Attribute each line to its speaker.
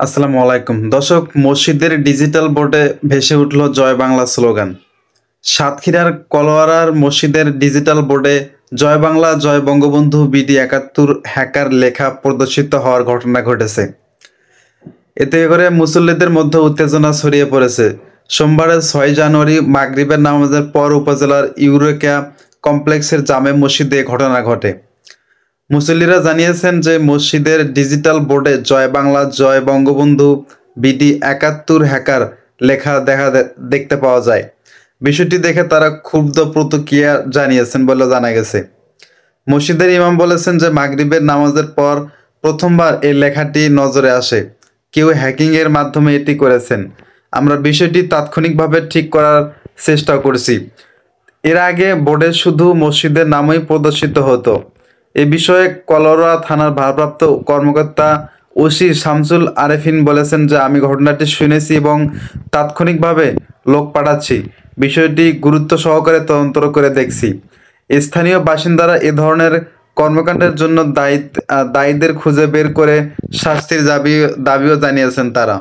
Speaker 1: আসসালামু আলাইকুম দর্শক, মসজিদের ডিজিটাল বোর্ডে ভেসে উঠল জয় বাংলা স্লোগান। সাতক্ষীরার কলোয়ারার মসজিদের ডিজিটাল বোর্ডে জয় বাংলা জয় বঙ্গবন্ধু বিডি ৭১ হ্যাকার লেখা প্রদর্শিত হওয়ার ঘটনা ঘটেছে। এতে করে মুসল্লিদের মধ্যে উত্তেজনা ছড়িয়ে পড়েছে। সোমবারের ৬ জানুয়ারি মাগরিবের নামাজের পর উপজেলার ইউরেকা কমপ্লেক্সের জামে মসজিদে ঘটনা ঘটে। মুসল্লিরা জানিয়েছেন যে মসজিদের ডিজিটাল বোর্ডে জয় বাংলা জয় বঙ্গবন্ধু বিডি ৭১ হ্যাকার লেখা দেখতে পাওয়া যায়। বিষয়টি দেখে তারা ক্ষুব্ধ প্রতিক্রিয়া জানিয়েছেন বলে জানা গেছে। মসজিদের ইমাম বলেছেন যে মাগরিবের নামাজের পর প্রথমবার এই লেখাটি নজরে আসে। কেউ হ্যাকিংয়ের মাধ্যমে এটি করেছেন। আমরা বিষয়টি তাৎক্ষণিকভাবে ঠিক করার চেষ্টা করছি। এর আগে বোর্ডে শুধু মসজিদের নামই প্রদর্শিত হতো। এ বিষয়ে কলোরা থানার ভারপ্রাপ্ত কর্মকর্তা ওসি শামসুল আরেফিন বলেছেন যে আমি ঘটনাটি শুনেছি এবং তাৎক্ষণিকভাবে লোক পাঠাচ্ছি। বিষয়টি গুরুত্ব সহকারে তদন্ত করে দেখছি। স্থানীয় বাসিন্দারা এ ধরনের কর্মকাণ্ডের জন্য দায়ীদের খুঁজে বের করে শাস্তির দাবিও জানিয়েছেন তারা।